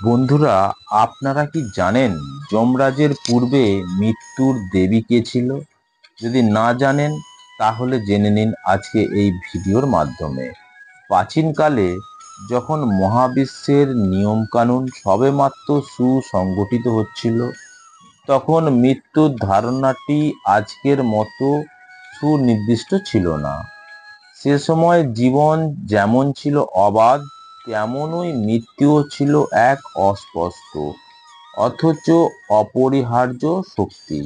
বন্ধুরা, আপনারা কি জানেন যমরাজের পূর্বে মৃত্যুর দেবী কে ছিল? যদি না জানেন তাহলে জেনে নিন আজকে এই ভিডিওর মাধ্যমে। প্রাচীনকালে যখন মহাবিশ্বের নিয়মকানুন সবেমাত্র সুসংগঠিত হচ্ছিল, তখন মৃত্যুর ধারণাটি আজকের মতো সুনির্দিষ্ট ছিল না। সে সময় জীবন যেমন ছিল অবাধ, তেমনই মৃত্যুও ছিল এক অস্পষ্ট অথচ অপরিহার্য শক্তি।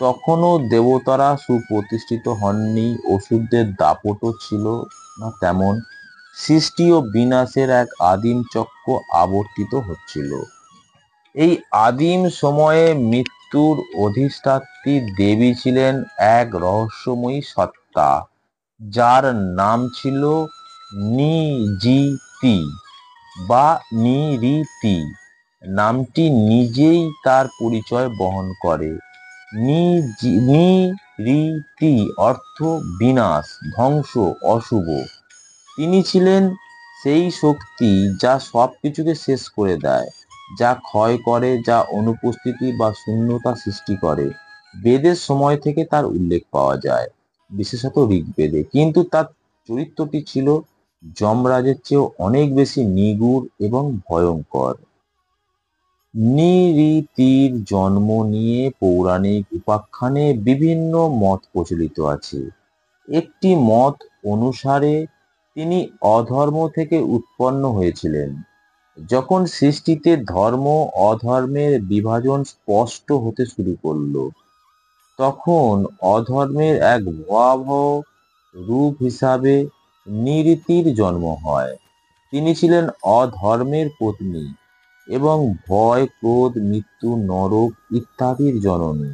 তখনও দেবতারা সুপ্রতিষ্ঠিত হননি, ওষুধের দাপটও ছিল না তেমন। সৃষ্টি ও বিনাশের এক আদিম চক্র আবর্তিত হচ্ছিল। এই আদিম সময়ে মৃত্যুর অধিষ্ঠাত্রী দেবী ছিলেন এক রহস্যময়ী সত্তা, যার নাম ছিল নিজিতি বা নিরীতি। নামটি নিজেই তার পরিচয় বহন করে। নিরীতি অর্থ বিনাশ, ধ্বংস, অশুভ। তিনি ছিলেন সেই শক্তি যা সবকিছুকে শেষ করে দেয়, যা ক্ষয় করে, যা অনুপস্থিতি বা শূন্যতা সৃষ্টি করে। বেদের সময় থেকে তার উল্লেখ পাওয়া যায়, বিশেষত ঋগ্বেদে। কিন্তু তার চরিত্রটি ছিল যমরাজের চেয়েও অনেক বেশি নিগূঢ় এবং ভয়ঙ্কর। নৃতীর জন্ম নিয়ে পৌরাণিক উপাখ্যানে বিভিন্ন মত প্রচলিত আছে। একটি মত অনুসারে তিনি অধর্ম থেকে উৎপন্ন হয়েছিলেন। যখন সৃষ্টিতে ধর্ম অধর্মের বিভাজন স্পষ্ট হতে শুরু করলো, তখন অধর্মের এক ভয়াবহ রূপ হিসাবে নৃতীর জন্ম হয়। তিনি ছিলেন অধর্মের পত্নী এবং ভয়, ক্রোধ, মৃত্যু, নরক ইত্যাদির জননী।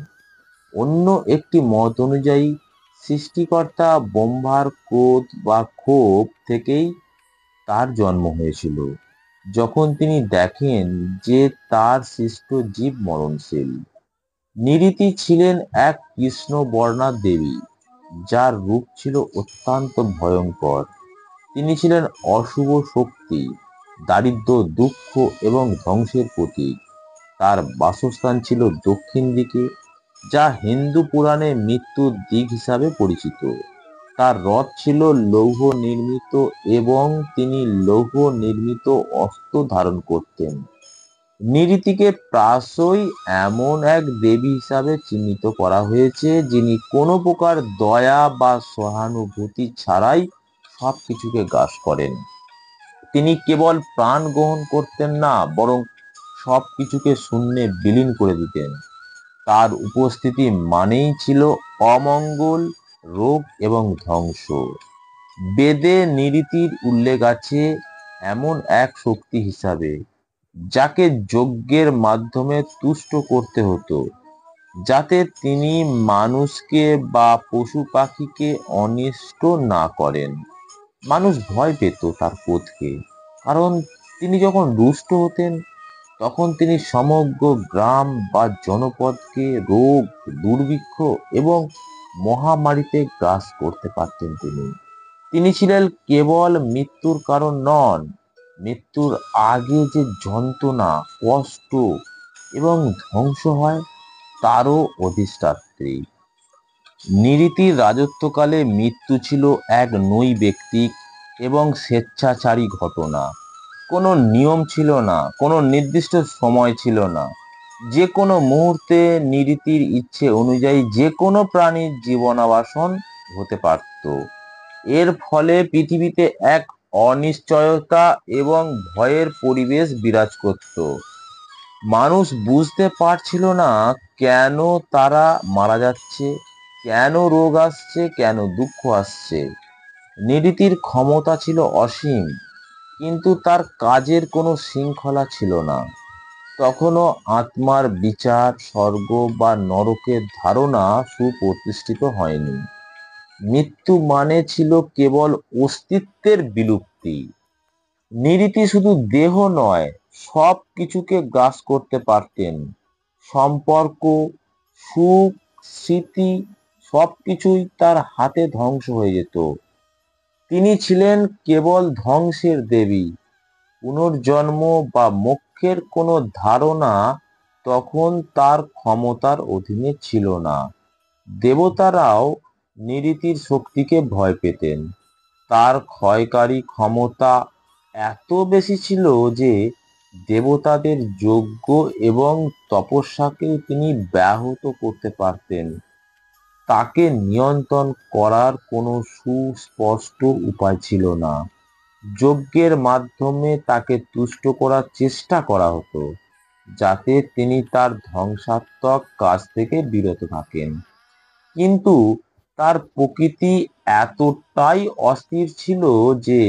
অন্য একটি মত অনুযায়ী সৃষ্টিকর্তা ব্রহ্মার ক্রোধ বা ক্ষোভ থেকেই তার জন্ম হয়েছিল, যখন তিনি দেখেন যে তার সৃষ্ট জীব মরণশীল। নৃতি ছিলেন এক কৃষ্ণবর্ণা দেবী, যার রূপ ছিল অত্যন্ত ভয়ঙ্কর। তিনি ছিলেন অশুভ শক্তি, দারিদ্র্য, দুঃখ এবং ধ্বংসের প্রতীক। তার বাসস্থান ছিল দক্ষিণ দিকে, যা হিন্দু পুরাণে মৃত্যুর দিক হিসাবে পরিচিত। তার রথ ছিল লৌহ নির্মিত এবং তিনি লৌহ নির্মিত অস্ত্র ধারণ করতেন। নৃতিকে প্রায়শই এমন এক দেবী হিসাবে চিহ্নিত করা হয়েছে, যিনি কোনো প্রকার দয়া বা সহানুভূতি ছাড়াই সবকিছুকে গ্রাস করেন। তিনি কেবল প্রাণ গ্রহণ করতেন না, বরং সবকিছুকে শূন্যে বিলীন করে দিতেন। তার উপস্থিতি মানেই ছিল অমঙ্গল, রোগ এবং ধ্বংস। বেদে নৃতির উল্লেখ আছে এমন এক শক্তি হিসাবে, যাকে যজ্ঞের মাধ্যমে তুষ্ট করতে হতো, যাতে তিনি মানুষকে বা পশু পাখিকে অনিষ্ট না করেন। মানুষ ভয় পেত তার ক্রোধকে, কারণ তিনি যখন রুষ্ট হতেন, তখন তিনি সমগ্র গ্রাম বা জনপদকে রোগ, দুর্ভিক্ষ এবং মহামারীতে গ্রাস করতে পারতেন। তিনি ছিলেন কেবল মৃত্যুর কারণ নন, মৃত্যুর আগে যে যন্ত্রণা, কষ্ট এবং ধ্বংস হয় তারও অধিষ্ঠাত্রী। নৃতির রাজত্বকালে মৃত্যু ছিল এক নৈর্ব্যক্তিক এবং স্বেচ্ছাচারী ঘটনা। কোনো নিয়ম ছিল না, কোনো নির্দিষ্ট সময় ছিল না। যে কোনো মুহূর্তে নৃতির ইচ্ছে অনুযায়ী যে কোনো প্রাণীর জীবনাবসান হতে পারত। এর ফলে পৃথিবীতে এক অনিশ্চয়তা এবং ভয়ের পরিবেশ বিরাজ করত। মানুষ বুঝতে পারছিল না কেন তারা মারা যাচ্ছে, কেন রোগ আসছে, কেন দুঃখ আসছে। নৃতির ক্ষমতা ছিল অসীম, কিন্তু তার কাজের কোনো শৃঙ্খলা ছিল না। তখনও আত্মার বিচার, স্বর্গ বা নরকের ধারণা সুপ্রতিষ্ঠিত হয়নি। মৃত্যু মানে ছিল কেবল অস্তিত্বের বিলুপ্তি। নৃতি শুধু দেহ নয়, সব কিছুকে গ্রাস করতে পারতেন। সম্পর্ক, সুখ, স্মৃতি সবকিছুই তার হাতে ধ্বংস হয়ে যেত। তিনি ছিলেন কেবল ধ্বংসের দেবী। পুনর্জন্ম বা মোক্ষ কর্তৃপক্ষের কোনো ধারণা তখন তার ক্ষমতার অধীনে ছিল না। দেবতারাও নিরীতির শক্তিকে ভয় পেতেন। তার ক্ষয়কারী ক্ষমতা এত বেশি ছিল যে দেবতাদের যজ্ঞ এবং তপস্যাকেও তিনি ব্যাহত করতে পারতেন। তাকে নিয়ন্ত্রণ করার কোনো সুস্পষ্ট উপায় ছিল না। যজ্ঞের মাধ্যমে তাকে তুষ্ট করার চেষ্টা করা হতো, যাতে তিনি তার ধ্বংসাত্মক কাজ থেকে বিরত থাকেন। কিন্তু তার প্রকৃতি এতটাই অস্থির ছিল যে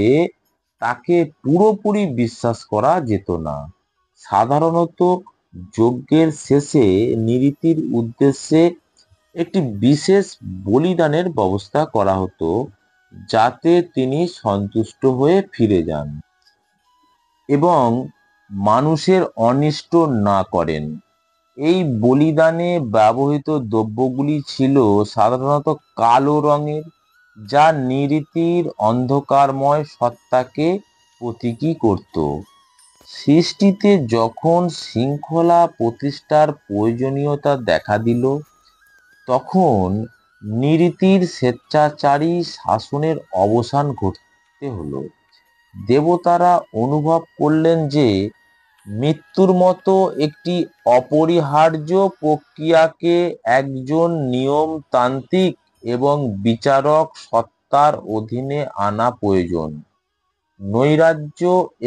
তাকে পুরোপুরি বিশ্বাস করা যেত না। সাধারণত যজ্ঞের শেষে নিরীতির উদ্দেশ্যে একটি বিশেষ বলিদানের ব্যবস্থা করা হতো, যাতে তিনি সন্তুষ্ট হয়ে ফিরে যান এবং মানুষের অনিষ্ট না করেন। এই বলিদানে ব্যবহৃত দ্রব্যগুলি ছিল সাধারণত কালো রঙের, যা নিরীতির অন্ধকারময় সত্তাকে প্রতীকী করত। সৃষ্টিতে যখন শৃঙ্খলা প্রতিষ্ঠার প্রয়োজনীয়তা দেখা দিল, তখন নিরীতির স্বেচ্ছাচারী শাসনের অবসান ঘটতে হলো। দেবতারা অনুভব করলেন যে মৃত্যুর মতো একটি অপরিহার্য প্রক্রিয়াকে একজন নিয়মতান্ত্রিক এবং বিচারক সত্তার অধীনে আনা প্রয়োজন। নৈরাজ্য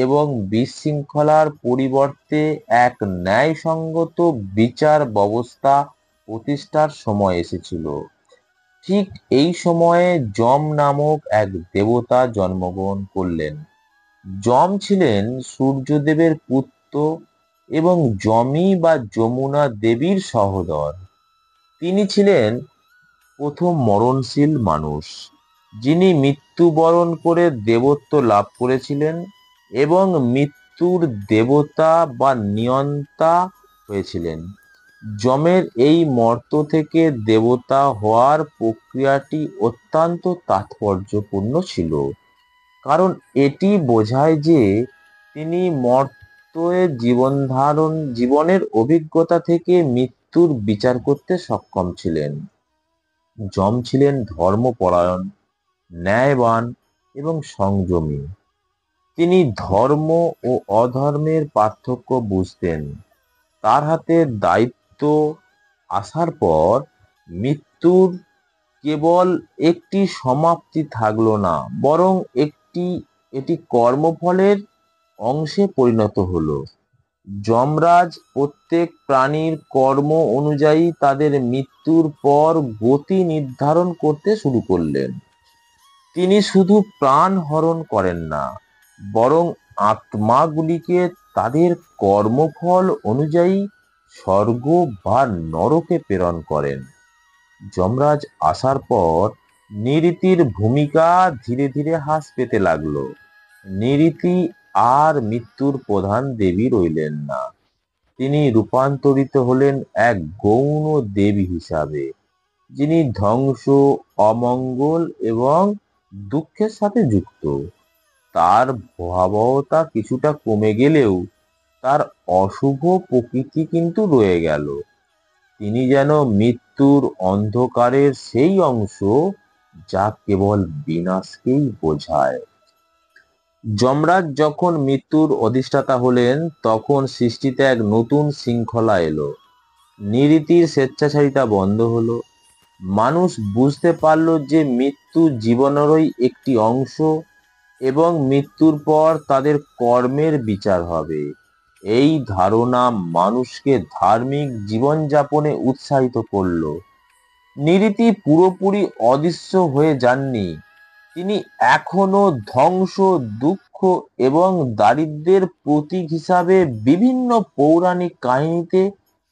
এবং বিশৃঙ্খলার পরিবর্তে এক ন্যায়সঙ্গত বিচার ব্যবস্থা প্রতিষ্ঠার সময় এসেছিল। ঠিক এই সময়ে যম নামক এক দেবতা জন্মগ্রহণ করলেন। যম ছিলেন সূর্যদেবের পুত্র এবং যমী বা যমুনা দেবীর সহোদর। তিনি ছিলেন প্রথম মরণশীল মানুষ, যিনি মৃত্যুবরণ করে দেবত্ব লাভ করেছিলেন এবং মৃত্যুর দেবতা বা নিয়ন্তা হয়েছিলেন। যমের এই মর্ত থেকে দেবতা হওয়ার প্রক্রিয়াটি অত্যন্ত তাৎপর্যপূর্ণ ছিল, কারণ এটি বোঝায় যে তিনি মর্ত্যে জীবনের অভিজ্ঞতা থেকে মৃত্যুর বিচার করতে সক্ষম ছিলেন। যম ছিলেন ধর্মপরায়ণ, ন্যায়বান এবং সংযমী। তিনি ধর্ম ও অধর্মের পার্থক্য বুঝতেন। তার হাতে দায়িত্ব আসার পর মৃত্যুর কেবল একটি সমাপ্তি থাকলো না, বরং এটি কর্মফলের অংশে পরিণত হলো। যমরাজ প্রত্যেক প্রাণীর কর্ম অনুযায়ী তাদের মৃত্যুর পর গতি নির্ধারণ করতে শুরু করলেন। তিনি শুধু প্রাণ হরণ করেন না, বরং আত্মাগুলিকে তাদের কর্মফল অনুযায়ী স্বর্গ বা নরকে প্রেরণ করেন। যমরাজ আসার পর নিরীতির ভূমিকা ধীরে ধীরে হ্রাস পেতে লাগলো। নিরীতি আর মৃত্যুর প্রধান দেবী রইলেন না। তিনি রূপান্তরিত হলেন এক গৌণ দেবী হিসাবে, যিনি ধ্বংস, অমঙ্গল এবং দুঃখের সাথে যুক্ত। তার ভয়াবহতা কিছুটা কমে গেলেও তার অশুভ প্রকৃতি কিন্তু রয়ে গেল। তিনি যেন মৃত্যুর অন্ধকারের সেই অংশ যা কেবল বিনাশকেই বোঝায়। যমরাজ যখন মৃত্যুর অধিষ্ঠাতা হলেন, তখন সৃষ্টিতে এক নতুন শৃঙ্খলা এলো। নিরীতির স্বেচ্ছাচারিতা বন্ধ হলো। মানুষ বুঝতে পারল যে মৃত্যু জীবনেরই একটি অংশ এবং মৃত্যুর পর তাদের কর্মের বিচার হবে। এই ধারণা মানুষকে ধার্মিক জীবনযাপনে উৎসাহিত করল। নিরীতি পুরোপুরি অদৃশ্য হয়ে যাননি। তিনি এখনো ধ্বংস, দুঃখ এবং দারিদ্র্যের প্রতীক হিসাবে বিভিন্ন পৌরাণিক কাহিনীতে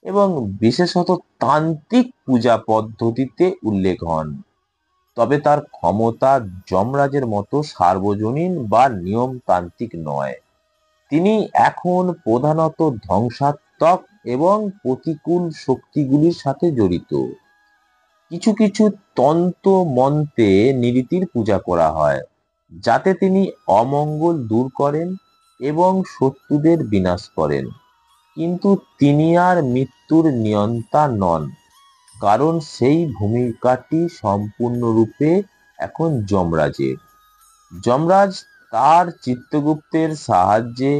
এবং বিশেষত তান্ত্রিক পূজা পদ্ধতিতে উল্লেখ হন। তবে তার ক্ষমতা যমরাজের মতো সার্বজনীন বা নিয়মতান্ত্রিক নয়। তিনি এখন প্রধানত ধ্বংসাত্মক এবং প্রতিকূল শক্তিগুলির সাথে জড়িত। কিছু কিছু তন্ত্র মন্ত্রে নিরীতির পূজা করা হয়, যাতে তিনি অমঙ্গল দূর করেন এবং শত্রুদের বিনাশ করেন। কিন্তু তিনি আর মৃত্যুর নিয়ন্তা নন, কারণ সেই ভূমিকাটি সম্পূর্ণরূপে এখন যমরাজের। যমরাজ তার চিত্রগুপ্তের সাহায্যে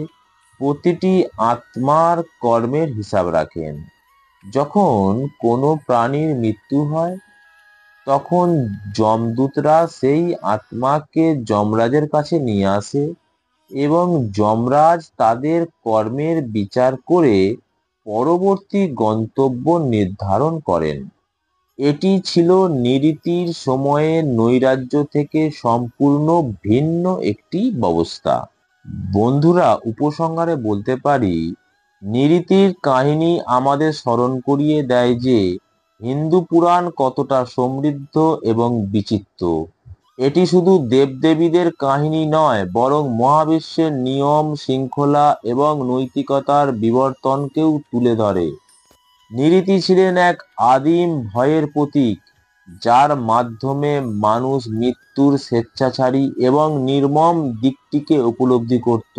প্রতিটি আত্মার কর্মের হিসাব রাখেন। যখন কোনো প্রাণীর মৃত্যু হয়, তখন যমদূতরা সেই আত্মাকে যমরাজের কাছে নিয়ে আসে এবং যমরাজ তাদের কর্মের বিচার করে পরবর্তী গন্তব্য নির্ধারণ করেন। এটি ছিল নিরীতির সময়ে নৈরাজ্য থেকে সম্পূর্ণ ভিন্ন একটি ব্যবস্থা। বন্ধুরা, উপসংহারে বলতে পারি, নিরীতির কাহিনী আমাদের স্মরণ করিয়ে দেয় যে হিন্দু পুরাণ কতটা সমৃদ্ধ এবং বিচিত্র। এটি শুধু দেবদেবীদের কাহিনী নয়, বরং মহাবিশ্বের নিয়ম, শৃঙ্খলা এবং নৈতিকতার বিবর্তনকেও তুলে ধরে। নিরীতি ছিলেন এক আদিম ভয়ের প্রতীক, যার মাধ্যমে মানুষ মৃত্যুর স্বেচ্ছাচারী এবং নির্মম দিকটিকে উপলব্ধি করত।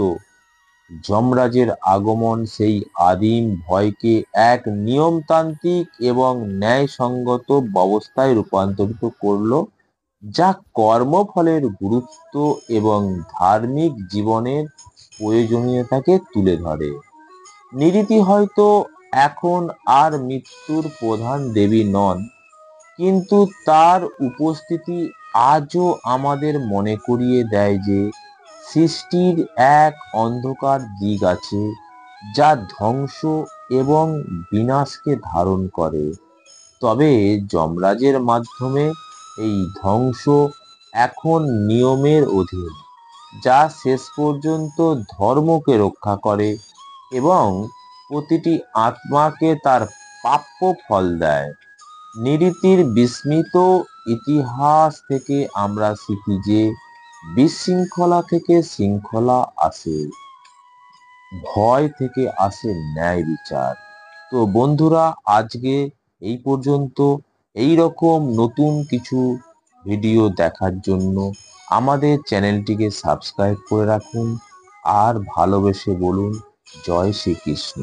যমরাজের আগমন সেই আদিম ভয়কে এক নিয়মতান্ত্রিক এবং ন্যায়সঙ্গত ব্যবস্থায় রূপান্তরিত করল, যা কর্মফলের গুরুত্ব এবং ধার্মিক জীবনের প্রয়োজনীয়তাকে তুলে ধরে। নিরীতি হয়তো এখন আর মৃত্যুর প্রধান দেবী নন, কিন্তু তার উপস্থিতি আজও আমাদের মনে করিয়ে দেয় যে সৃষ্টির এক অন্ধকার দিক আছে, যা ধ্বংস এবং বিনাশকে ধারণ করে। তবে যমরাজের মাধ্যমে এই ধ্বংস এখন নিয়মের অধীন, যা শেষ পর্যন্ত ধর্মকে রক্ষা করে এবং প্রতিটি আত্মাকে তার প্রাপ্য ফল দেয়। নিরীতির বিস্মিত ইতিহাস থেকে আমরা শিখি যে বিশৃঙ্খলা থেকে শৃঙ্খলা আসে, ভয় থেকে আসে ন্যায় বিচার। তো বন্ধুরা, আজকে এই পর্যন্ত। এই রকম নতুন কিছু ভিডিও দেখার জন্য আমাদের চ্যানেলটিকে সাবস্ক্রাইব করে রাখুন আর ভালোবেসে বলুন জয় শ্রীকৃষ্ণ।